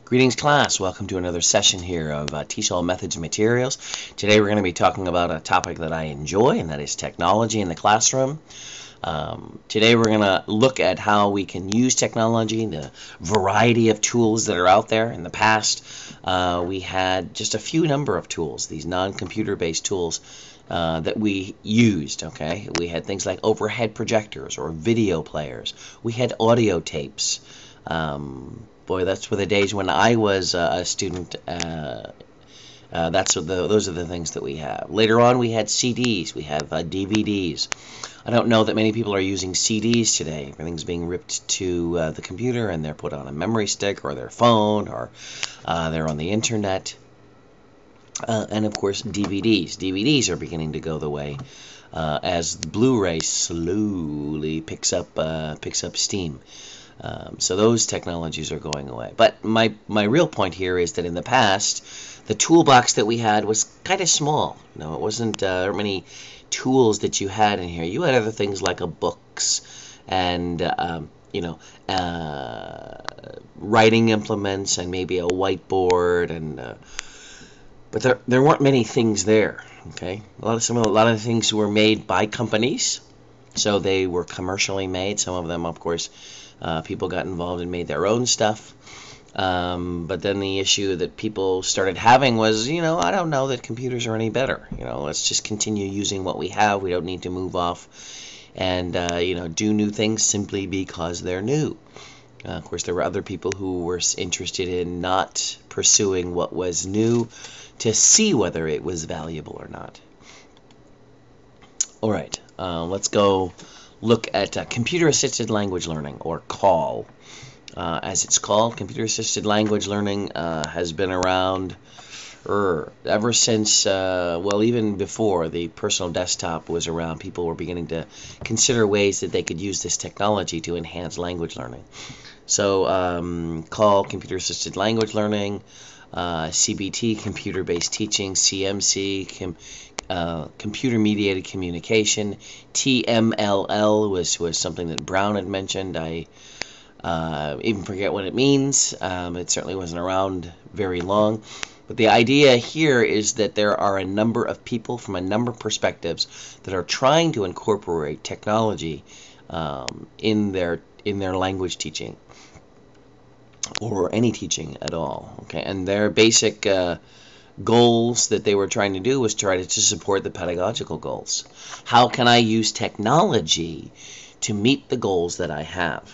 Greetings class, welcome to another session here of Teach All Methods and Materials. Today we're going to be talking about a topic that I enjoy, and that is technology in the classroom. Today we're going to look at how we can use technology, the variety of tools that are out there. In the past we had just a few number of tools, these non-computer based tools that we used. Okay, we had things like overhead projectors or video players. We had audio tapes. Boy, that's for the days when I was a student. Those are the things that we have. Later on, we had CDs. We have DVDs. I don't know that many people are using CDs today. Everything's being ripped to the computer, and they're put on a memory stick or their phone, or they're on the internet. And of course, DVDs. DVDs are beginning to go the way as Blu-ray slowly picks up steam. So those technologies are going away. But my real point here is that in the past, the toolbox that we had was kind of small. It wasn't there were many tools that you had in here. You had other things like books and writing implements and maybe a whiteboard, and but there weren't many things there. Okay, a lot of the things were made by companies, so they were commercially made. Some of them, of course, people got involved and made their own stuff. But then the issue that people started having was, I don't know that computers are any better. Let's just continue using what we have. We don't need to move off and, do new things simply because they're new. Of course, there were other people who were interested in not pursuing what was new to see whether it was valuable or not. All right, let's go look at computer-assisted language learning, or CALL, as it's called. Computer-assisted language learning has been around ever since, even before the personal desktop was around. People were beginning to consider ways that they could use this technology to enhance language learning. So CALL, computer-assisted language learning, CBT, computer-based teaching, CMC, computer-mediated communication, TMLL was something that Brown had mentioned. I even forget what it means. It certainly wasn't around very long. But the idea here is that there are a number of people from a number of perspectives that are trying to incorporate technology in their language teaching, or any teaching at all. Okay, and their basic goals that they were trying to do was try to support the pedagogical goals. How can I use technology to meet the goals that I have?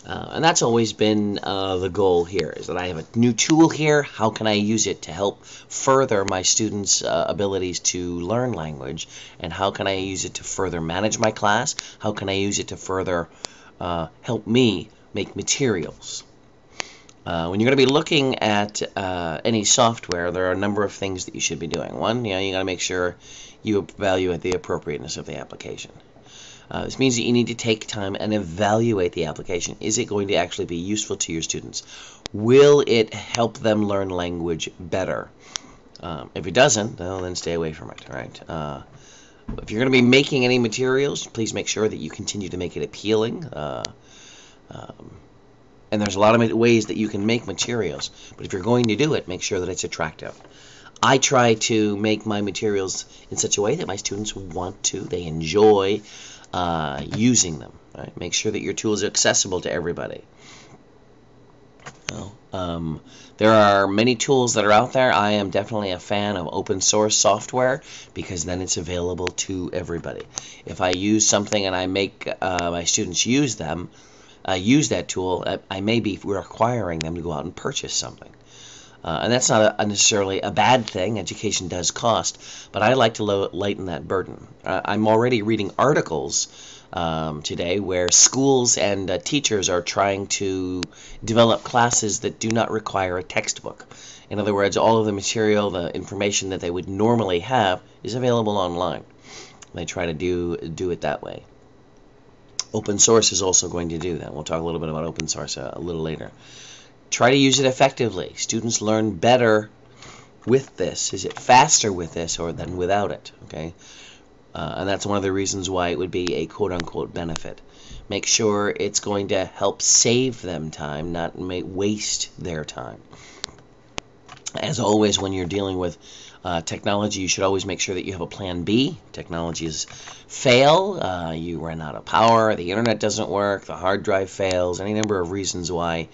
And that's always been the goal here, is that I have a new tool here. How can I use it to help further my students' abilities to learn language? And how can I use it to further manage my class? How can I use it to further help me make materials? When you're going to be looking at any software, there are a number of things that you should be doing. One, you got to make sure you evaluate the appropriateness of the application. This means that you need to take time and evaluate the application. Is it going to actually be useful to your students? Will it help them learn language better? If it doesn't, well, then stay away from it, right? If you're going to be making any materials, please make sure that you continue to make it appealing. And there's a lot of ways that you can make materials, but if you're going to do it, make sure that it's attractive. I try to make my materials in such a way that my students want to, they enjoy using them. Right? Make sure that your tools are accessible to everybody. There are many tools that are out there. I am definitely a fan of open source software, because then it's available to everybody. If I use something and I make my students use that tool, I may be requiring them to go out and purchase something. And that's not necessarily a bad thing. Education does cost, but I like to lighten that burden. I'm already reading articles today where schools and teachers are trying to develop classes that do not require a textbook. In other words, all of the material, the information that they would normally have, is available online. They try to do it that way. Open source is also going to do that. We'll talk a little bit about open source a little later. Try to use it effectively. Students learn better with this. Is it faster with this or than without it? Okay, and that's one of the reasons why it would be a quote-unquote benefit. Make sure it's going to help save them time, not waste their time. As always, when you're dealing with technology, you should always make sure that you have a plan B. Technologies fail, you run out of power, the internet doesn't work, the hard drive fails, any number of reasons why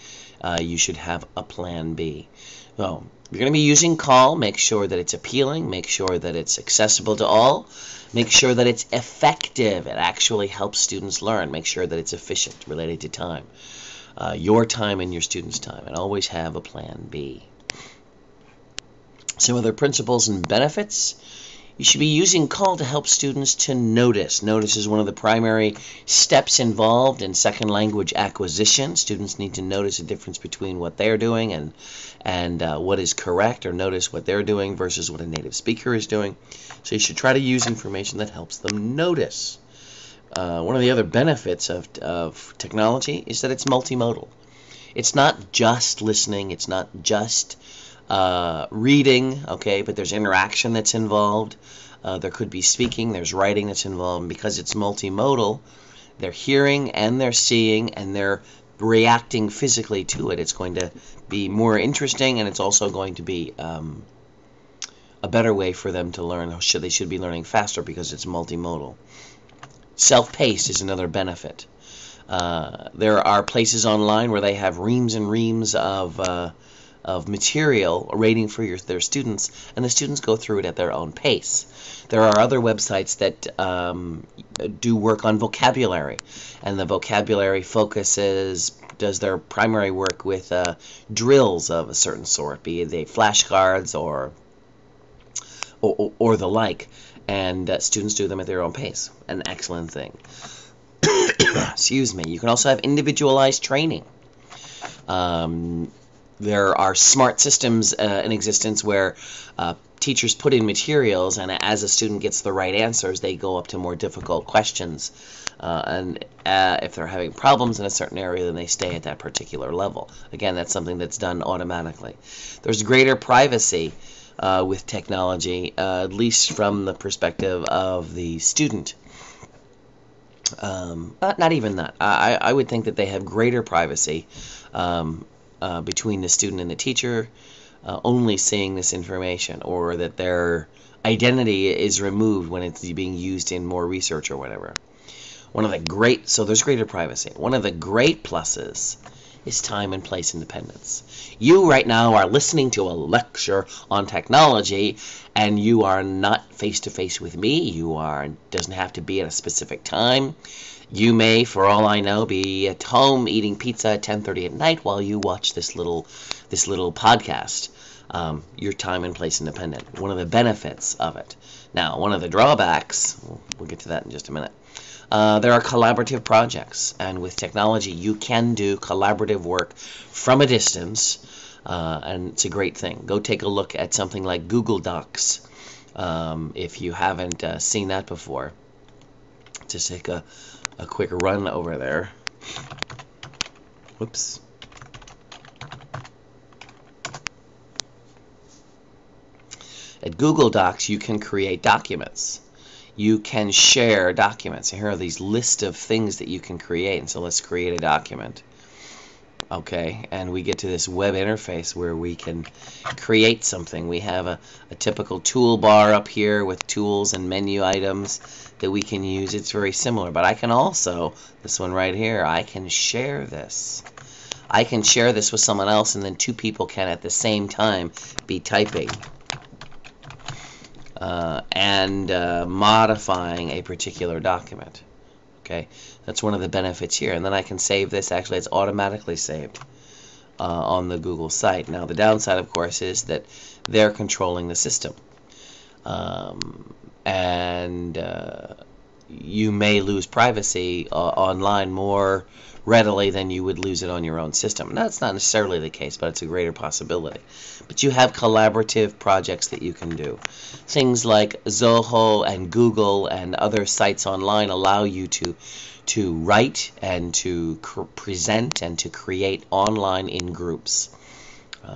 you should have a plan B. So, you're going to be using call. Make sure that it's appealing. Make sure that it's accessible to all. Make sure that it's effective. It actually helps students learn. Make sure that it's efficient, related to time. Your time and your students' time. And always have a plan B. Some other principles and benefits. You should be using call to help students to notice. Notice is one of the primary steps involved in second language acquisition. Students need to notice the difference between what they're doing and what is correct, or notice what they're doing versus what a native speaker is doing. So you should try to use information that helps them notice. One of the other benefits of technology is that it's multimodal. It's not just listening. It's not just reading, okay, but there's interaction that's involved. There could be speaking, there's writing that's involved. And because it's multimodal, they're hearing and they're seeing and they're reacting physically to it. It's going to be more interesting, and it's also going to be a better way for them to learn. They should be learning faster because it's multimodal. Self-paced is another benefit. There are places online where they have reams and reams of material waiting for their students, and the students go through it at their own pace. There are other websites that do work on vocabulary, and the vocabulary does their primary work with drills of a certain sort, be they flashcards or the like, and students do them at their own pace. An excellent thing. Excuse me. You can also have individualized training. There are smart systems in existence where teachers put in materials, and as a student gets the right answers, they go up to more difficult questions. And if they're having problems in a certain area, then they stay at that particular level. Again, that's something that's done automatically. There's greater privacy with technology, at least from the perspective of the student. Not even that. I would think that they have greater privacy between the student and the teacher only seeing this information, or that their identity is removed when it's being used in more research or whatever. So there's greater privacy. One of the great pluses is time and place independence. You right now are listening to a lecture on technology, and you are not face-to-face with me. Doesn't have to be at a specific time. You may, for all I know, be at home eating pizza at 10:30 at night while you watch this little podcast. Your time and place independent. One of the benefits of it. Now, one of the drawbacks, we'll get to that in just a minute. There are collaborative projects, and with technology you can do collaborative work from a distance, and it's a great thing. Go take a look at something like Google Docs if you haven't seen that before. Just take a quick run over there. Whoops. At Google Docs, you can create documents. You can share documents. Here are these list of things that you can create. And so let's create a document. Okay, and we get to this web interface where we can create something. We have a typical toolbar up here with tools and menu items that we can use. It's very similar, but I can also, this one right here, I can share this. I can share this with someone else, and then two people can at the same time be typing and modifying a particular document. Okay, that's one of the benefits here. And then I can save this. Actually, it's automatically saved on the Google site. Now, the downside, of course, is that they're controlling the system. And you may lose privacy online more readily than you would lose it on your own system. Now, that's not necessarily the case, but it's a greater possibility. But you have collaborative projects that you can do. Things like Zoho and Google and other sites online allow you to write and to present and to create online in groups.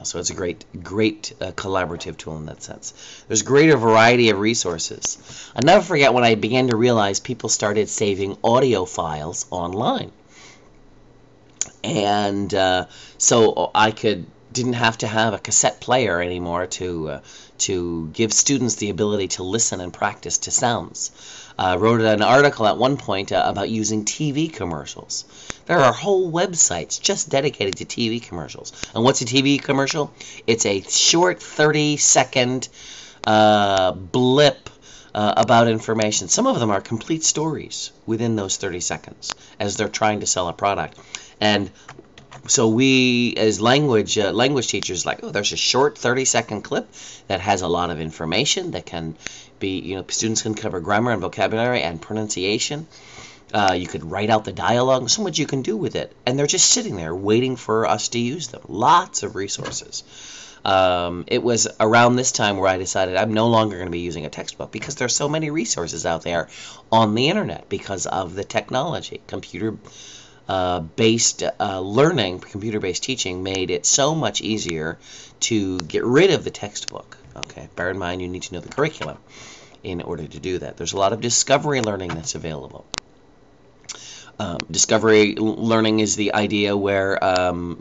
So it's a great collaborative tool in that sense. There's a greater variety of resources. I'll never forget when I began to realize people started saving audio files online. And so I didn't have to have a cassette player anymore to give students the ability to listen and practice to sounds. I wrote an article at one point about using TV commercials. There are whole websites just dedicated to TV commercials. And what's a TV commercial? It's a short 30-second blip about information. Some of them are complete stories within those 30 seconds as they're trying to sell a product. And so we, as language teachers, like, oh, there's a short 30-second clip that has a lot of information that can be, students can cover grammar and vocabulary and pronunciation. You could write out the dialogue. So much you can do with it. And they're just sitting there waiting for us to use them. Lots of resources. It was around this time where I decided I'm no longer going to be using a textbook because there's so many resources out there on the internet because of the technology. Computer-based learning, computer-based teaching made it so much easier to get rid of the textbook. Okay, bear in mind you need to know the curriculum in order to do that. There's a lot of discovery learning that's available. Discovery learning is the idea where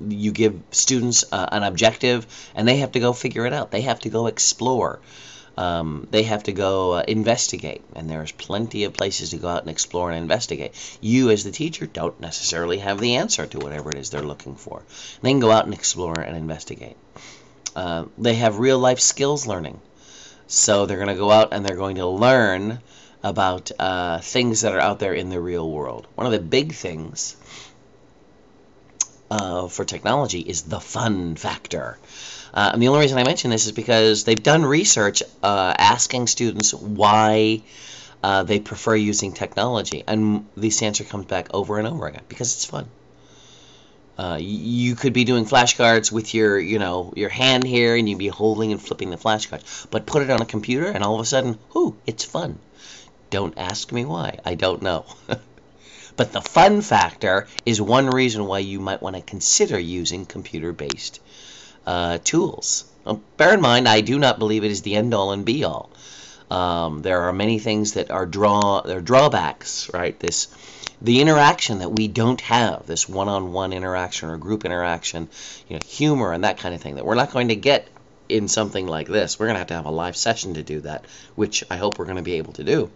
you give students an objective and they have to go figure it out. They have to go explore. They have to go investigate. And there's plenty of places to go out and explore and investigate. You as the teacher don't necessarily have the answer to whatever it is they're looking for. They can go out and explore and investigate. They have real life skills learning. So they're going to go out and they're going to learn about things that are out there in the real world. One of the big things for technology is the fun factor. And the only reason I mention this is because they've done research asking students why they prefer using technology. And this answer comes back over and over again, because it's fun. You could be doing flashcards with your hand here, and you'd be holding and flipping the flashcards. But put it on a computer, and all of a sudden, it's fun. Don't ask me why. I don't know. But the fun factor is one reason why you might want to consider using computer-based tools. Now, bear in mind, I do not believe it is the end-all and be-all. There are many things that are drawbacks, right? The interaction that we don't have, this one-on-one interaction or group interaction, humor and that kind of thing, that we're not going to get in something like this. We're going to have a live session to do that, which I hope we're going to be able to do.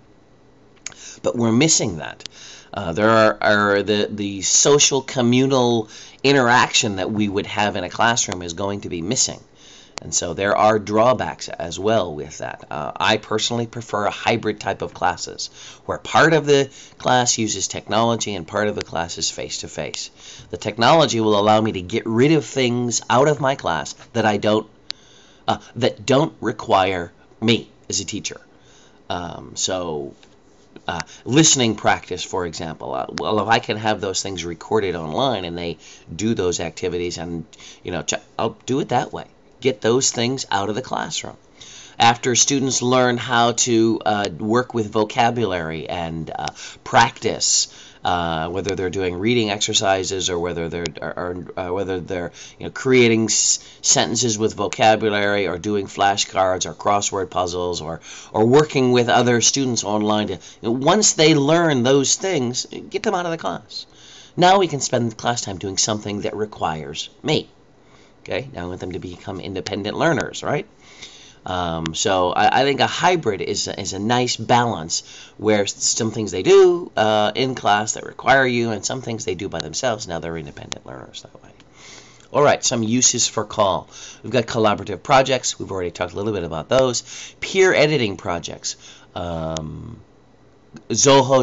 But we're missing that. There are the social communal interaction that we would have in a classroom is going to be missing. And so there are drawbacks as well with that. I personally prefer a hybrid type of classes, where part of the class uses technology and part of the class is face-to-face. The technology will allow me to get rid of things out of my class that don't require me as a teacher. Listening practice, for example. Well, if I can have those things recorded online and they do those activities, and I'll do it that way. Get those things out of the classroom. After students learn how to work with vocabulary and practice, whether they're doing reading exercises or whether they're creating sentences with vocabulary or doing flashcards or crossword puzzles or working with other students online, once they learn those things, get them out of the class. Now we can spend class time doing something that requires me. Okay, now I want them to become independent learners, right? So I think a hybrid is a nice balance, where some things they do in class that require you, and some things they do by themselves. Now they're independent learners that way. All right, some uses for CALL. We've got collaborative projects. We've already talked a little bit about those. Peer editing projects. Zoho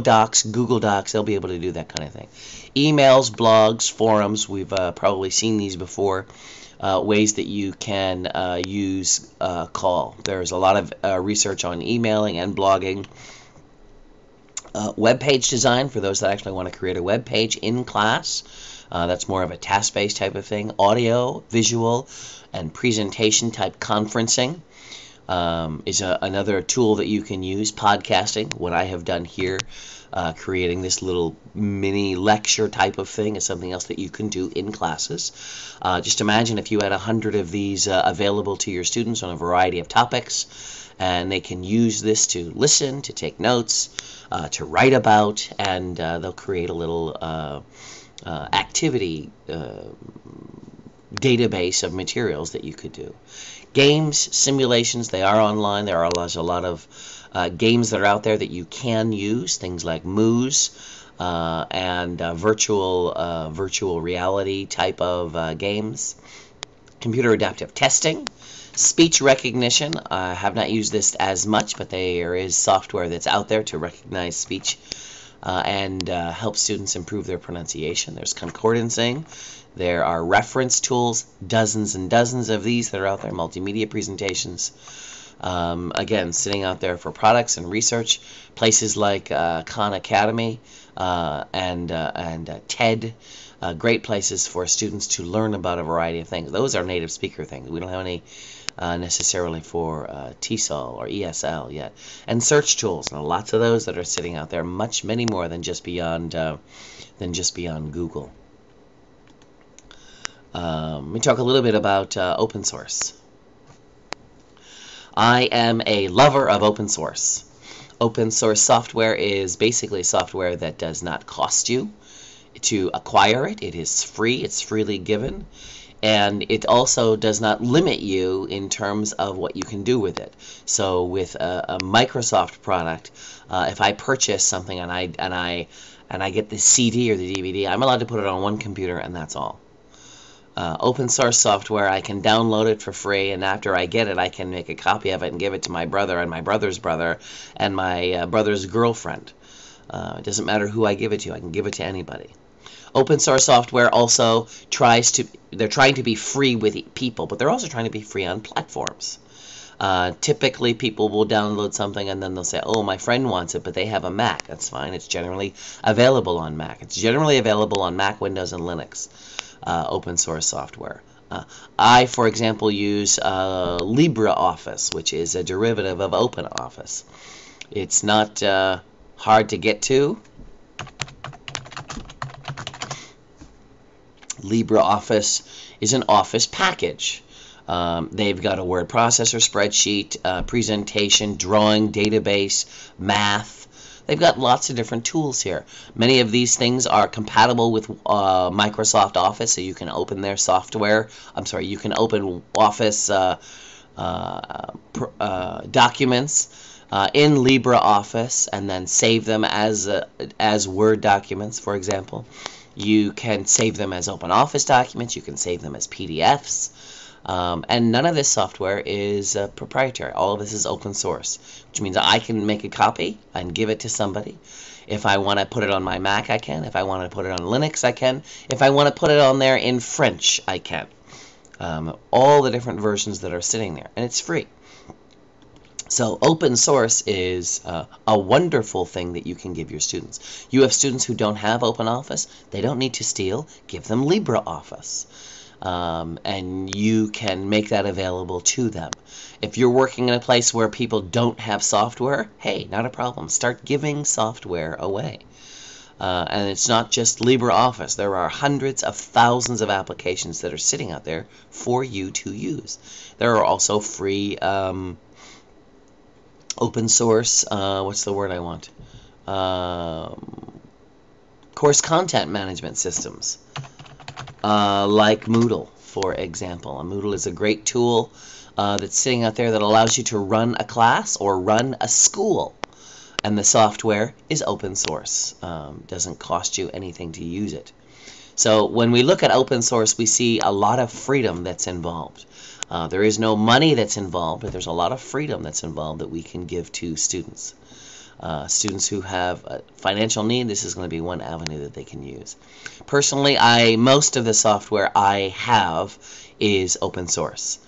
Docs, Google Docs, they'll be able to do that kind of thing. Emails, blogs, forums. We've probably seen these before. Ways that you can use CALL. There's a lot of research on emailing and blogging. Web page design, for those that actually want to create a web page in class. That's more of a task-based type of thing. Audio, visual, and presentation type conferencing. is another tool that you can use. Podcasting, what I have done here, creating this little mini lecture type of thing, is something else that you can do in classes. Just imagine if you had 100 of these available to your students on a variety of topics, and they can use this to listen, to take notes, to write about, and they'll create a little activity database of materials that you could do. Games, simulations, they are online. There are a lot of games that are out there that you can use, things like Moose and virtual reality type of games. Computer adaptive testing. Speech recognition. I have not used this as much, but there is software that's out there to recognize speech and help students improve their pronunciation. There's concordancing. There are reference tools, dozens and dozens of these that are out there, multimedia presentations. Again, sitting out there for products and research. Places like Khan Academy and TED, great places for students to learn about a variety of things. Those are native speaker things. We don't have any necessarily for TESOL or ESL yet. And search tools, and lots of those that are sitting out there, many more than just beyond Google. Let me talk a little bit about open source. I am a lover of open source. Open source software is basically software that does not cost you to acquire it. It is free. It's freely given. And it also does not limit you in terms of what you can do with it. So with a Microsoft product, if I purchase something and I get the CD or the DVD, I'm allowed to put it on one computer, and that's all. Open source software, I can download it for free, and after I get it, I can make a copy of it and give it to my brother and my brother's brother and my brother's girlfriend. It doesn't matter who I give it to. I can give it to anybody. Open source software also they're trying to be free with people, but they're also trying to be free on platforms. Typically, people will download something and then they'll say, oh, my friend wants it, but they have a Mac. That's fine. It's generally available on Mac. It's generally available on Mac, Windows, and Linux. Open source software. I, for example, use LibreOffice, which is a derivative of OpenOffice. It's not hard to get to. LibreOffice is an Office package. They've got a word processor, spreadsheet, presentation, drawing, database, math. They've got lots of different tools here. Many of these things are compatible with Microsoft Office, so you can open their software. You can open Office documents in LibreOffice and then save them as Word documents, for example. You can save them as OpenOffice documents. You can save them as PDFs. And none of this software is proprietary. All of this is open source, which means I can make a copy and give it to somebody. If I want to put it on my Mac, I can. If I want to put it on Linux, I can. If I want to put it on there in French, I can. All the different versions that are sitting there, and it's free. So open source is a wonderful thing that you can give your students. You have students who don't have OpenOffice. They don't need to steal. Give them LibreOffice. And you can make that available to them. If you're working in a place where people don't have software, hey, not a problem. Start giving software away. And it's not just LibreOffice. There are hundreds of thousands of applications that are sitting out there for you to use. There are also free open source, what's the word I want? Course content management systems. Like Moodle, for example. Moodle is a great tool that's sitting out there that allows you to run a class or run a school. And the software is open source. Doesn't cost you anything to use it. So when we look at open source, we see a lot of freedom that's involved. There is no money that's involved, but there's a lot of freedom that's involved that we can give to students. Students who have a financial need, this is going to be one avenue that they can use. Personally, most of the software I have is open source.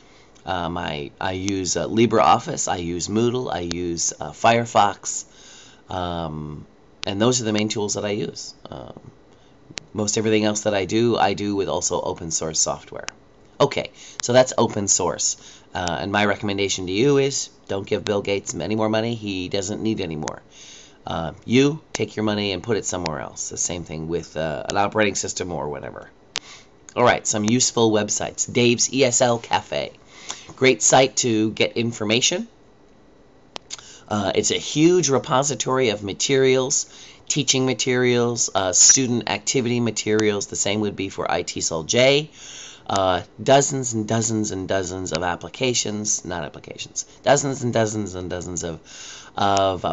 I use LibreOffice, I use Moodle, I use Firefox, and those are the main tools that I use. Most everything else that I do with also open source software. Okay, so that's open source. And my recommendation to you is don't give Bill Gates any more money. He doesn't need any more. You take your money and put it somewhere else. The same thing with an operating system or whatever. All right, some useful websites. Dave's ESL Cafe. Great site to get information. It's a huge repository of materials, teaching materials, student activity materials. The same would be for ITSOL J. Dozens and dozens and dozens of applications, not applications, dozens and dozens and dozens of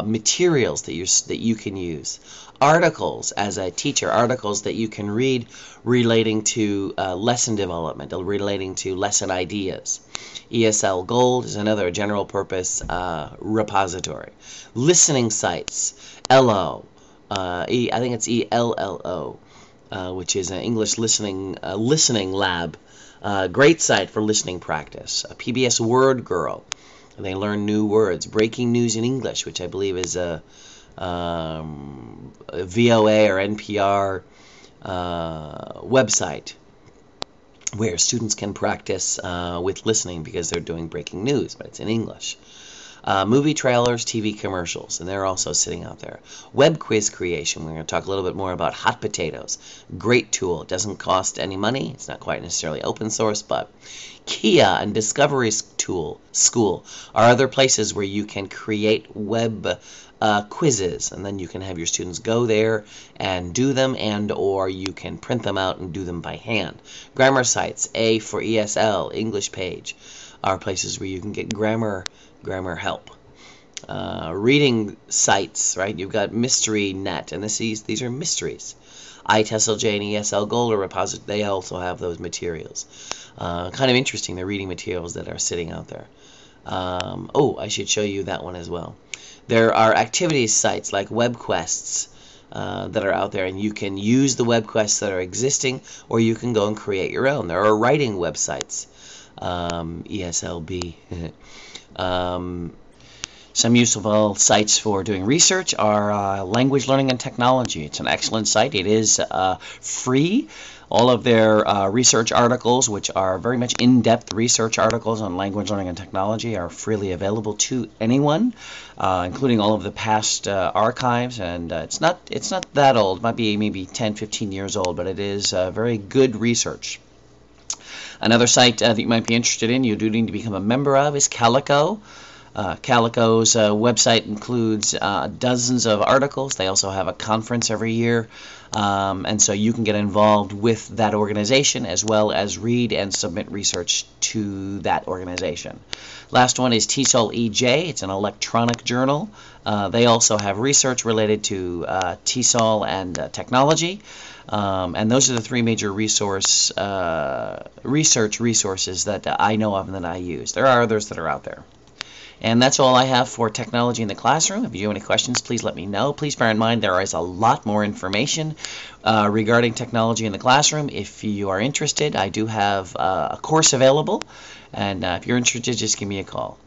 materials that you can use. Articles, as a teacher, articles that you can read relating to lesson development, relating to lesson ideas. ESL Gold is another general purpose repository. Listening sites, ELO, I think it's ELLO, which is an English listening lab. Great site for listening practice. PBS Word Girl, they learn new words. Breaking News in English, which I believe is a VOA or NPR website where students can practice with listening because they're doing breaking news, but it's in English. Movie trailers, TV commercials, and they're also sitting out there. Web quiz creation. We're going to talk a little bit more about Hot Potatoes. Great tool. It doesn't cost any money. It's not quite necessarily open source, but Kia and Discovery School are other places where you can create web quizzes, and then you can have your students go there and do them, and or you can print them out and do them by hand. Grammar sites, A for ESL, English Page, are places where you can get grammar help. Reading sites, right? You've got Mystery Net, and these are mysteries. ITSLJ and ESL Gold are repositories. They also have those materials. Kind of interesting, the reading materials that are sitting out there. Oh, I should show you that one as well. There are activities sites like WebQuests that are out there, and you can use the WebQuests that are existing, or you can go and create your own. There are writing websites. ESLB. Some useful sites for doing research are Language Learning and Technology. It's an excellent site. It is free. All of their research articles, which are very much in-depth research articles on language learning and technology, are freely available to anyone, including all of the past archives. And it's not that old. It might be maybe 10, 15 years old, but it is very good research. Another site that you might be interested in, you do need to become a member of, is Calico. Calico's website includes dozens of articles. They also have a conference every year, and so you can get involved with that organization as well as read and submit research to that organization. Last one is TESOL EJ. It's an electronic journal. They also have research related to TESOL and technology. And those are the three major research resources that I know of and that I use. There are others that are out there. And that's all I have for technology in the classroom. If you have any questions, please let me know. Please bear in mind there is a lot more information regarding technology in the classroom. If you are interested, I do have a course available. And if you're interested, just give me a call.